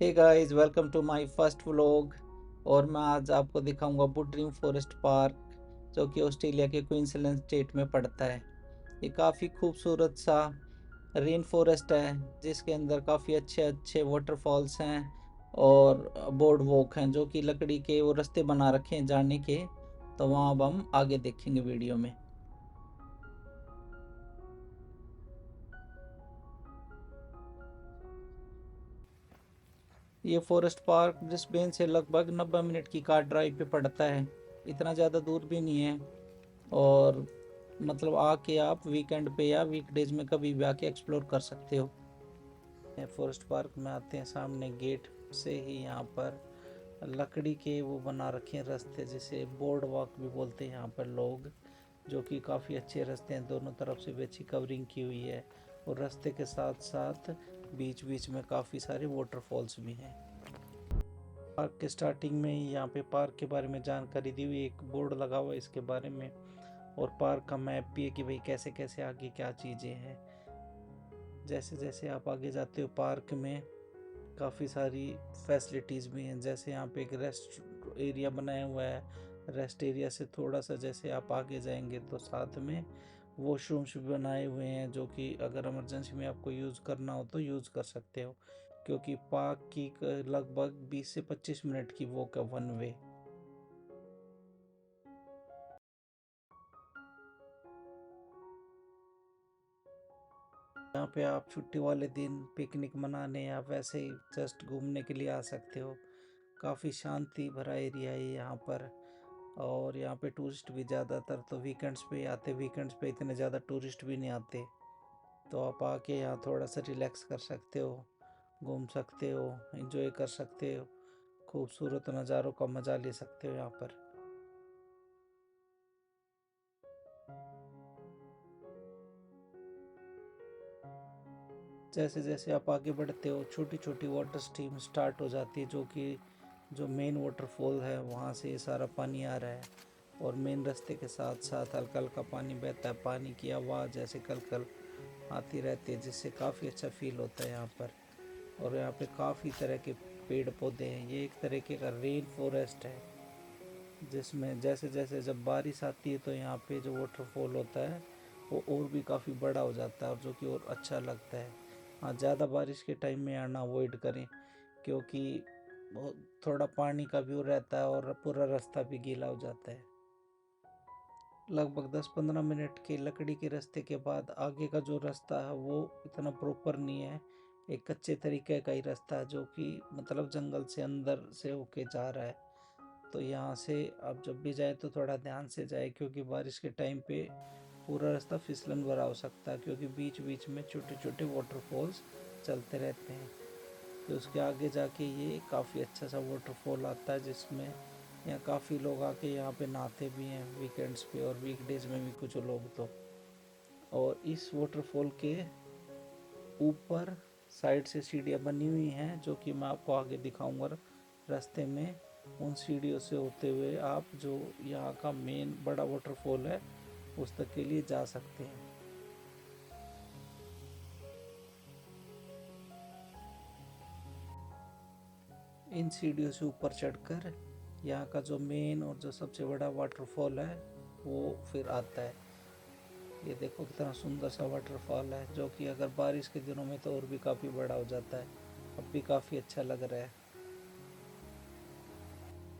Hey guys, welcome to my first vlog. और मैं आज आपको दिखाऊंगा बुटड्रीम फॉरेस्ट पार्क, जो कि ऑस्ट्रेलिया के क्वींसलैंड स्टेट में पड़ता है। ये काफ़ी खूबसूरत सा रेन फॉरेस्ट है, जिसके अंदर काफ़ी अच्छे अच्छे वाटरफॉल्स हैं और बोर्ड वॉक हैं, जो कि लकड़ी के वो रास्ते बना रखे हैं जाने के। तो वहाँ अब हम आगे देखेंगे वीडियो में। ये फॉरेस्ट पार्क ब्रिस्बेन से लगभग 90 मिनट की कार ड्राइव पे पड़ता है। इतना ज़्यादा दूर भी नहीं है। और मतलब आके आप वीकेंड पे या वीकडेज में कभी भी आके एक्सप्लोर कर सकते हो। फॉरेस्ट पार्क में आते हैं, सामने गेट से ही यहाँ पर लकड़ी के वो बना रखे हैं रास्ते, जिसे बोर्ड वॉक भी बोलते हैं यहाँ पर लोग। जो कि काफ़ी अच्छे रास्ते हैं, दोनों तरफ से भी अच्छी कवरिंग की हुई है। और रास्ते के साथ साथ बीच बीच में काफ़ी सारे वाटरफॉल्स भी हैं। पार्क के स्टार्टिंग में ही यहाँ पे पार्क के बारे में जानकारी दी हुई, एक बोर्ड लगा हुआ है इसके बारे में। और पार्क का मैप भी है कि भाई कैसे कैसे आगे क्या चीज़ें हैं। जैसे जैसे आप आगे जाते हो पार्क में काफ़ी सारी फैसिलिटीज़ भी हैं। जैसे यहाँ पे एक रेस्ट एरिया बनाया हुआ है। रेस्ट एरिया से थोड़ा सा जैसे आप आगे जाएंगे तो साथ में वॉशरूम्स भी बनाए हुए हैं, जो कि अगर इमरजेंसी में आपको यूज़ करना हो तो यूज़ कर सकते हो। क्योंकि पार्क की लगभग 20 से 25 मिनट की वॉक है, वन वे। यहाँ पे आप छुट्टी वाले दिन पिकनिक मनाने या वैसे ही जस्ट घूमने के लिए आ सकते हो। काफ़ी शांति भरा एरिया है यहाँ पर। और यहाँ पे टूरिस्ट भी ज़्यादातर तो वीकेंड्स पे ही आते। वीकेंड्स पे इतने ज़्यादा टूरिस्ट भी नहीं आते। तो आप आके यहाँ थोड़ा सा रिलैक्स कर सकते हो, घूम सकते हो, एंजॉय कर सकते हो, खूबसूरत नज़ारों का मज़ा ले सकते हो यहाँ पर। जैसे जैसे आप आगे बढ़ते हो छोटी छोटी वाटर स्ट्रीम स्टार्ट हो जाती है, जो कि जो मेन वाटरफॉल है वहाँ से ये सारा पानी आ रहा है। और मेन रास्ते के साथ साथ हल्का हल्का पानी बहता है, पानी की आवाज़ जैसे कल कल आती रहती है, जिससे काफ़ी अच्छा फील होता है यहाँ पर। और यहाँ पे काफ़ी तरह के पेड़ पौधे हैं। ये एक तरीके का रेन फॉरेस्ट है, जिसमें जैसे जैसे जब बारिश आती है तो यहाँ पे जो वाटरफॉल होता है वो और भी काफ़ी बड़ा हो जाता है, और जो कि और अच्छा लगता है। हाँ, ज़्यादा बारिश के टाइम में आना अवॉइड करें, क्योंकि बहुत थोड़ा पानी का व्यू रहता है और पूरा रास्ता भी गीला हो जाता है। लगभग 10-15 मिनट के लकड़ी के रास्ते के बाद आगे का जो रास्ता है वो इतना प्रॉपर नहीं है। एक कच्चे तरीके का ही रास्ता है, जो कि मतलब जंगल से अंदर से होके जा रहा है। तो यहाँ से आप जब भी जाए तो थोड़ा ध्यान से जाए, क्योंकि बारिश के टाइम पे पूरा रास्ता फिसलन भरा हो सकता है, क्योंकि बीच बीच में छोटे छोटे वाटरफॉल्स चलते रहते हैं। फिर उसके आगे जाके ये काफ़ी अच्छा सा वाटरफॉल आता है, जिसमें यहाँ काफ़ी लोग आके यहाँ पे नहाते भी हैं वीकेंड्स पे, और वीकडेज में भी कुछ लोग तो। और इस वाटरफॉल के ऊपर साइड से सीढ़ियाँ बनी हुई हैं, जो कि मैं आपको आगे दिखाऊंगा रास्ते में। उन सीढ़ियों से होते हुए आप जो यहाँ का मेन बड़ा वाटरफॉल है उस तक के लिए जा सकते हैं। इन सीढ़ियों से ऊपर चढ़कर यहाँ का जो मेन और जो सबसे बड़ा वाटरफॉल है वो फिर आता है। ये देखो कितना सुंदर सा वाटरफॉल है, जो कि अगर बारिश के दिनों में तो और भी काफ़ी बड़ा हो जाता है। अब भी काफ़ी अच्छा लग रहा है।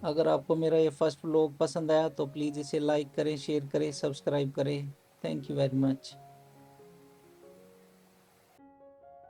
अगर आपको मेरा ये फर्स्ट व्लॉग पसंद आया तो प्लीज़ इसे लाइक करें, शेयर करें, सब्सक्राइब करें। Thank you very much.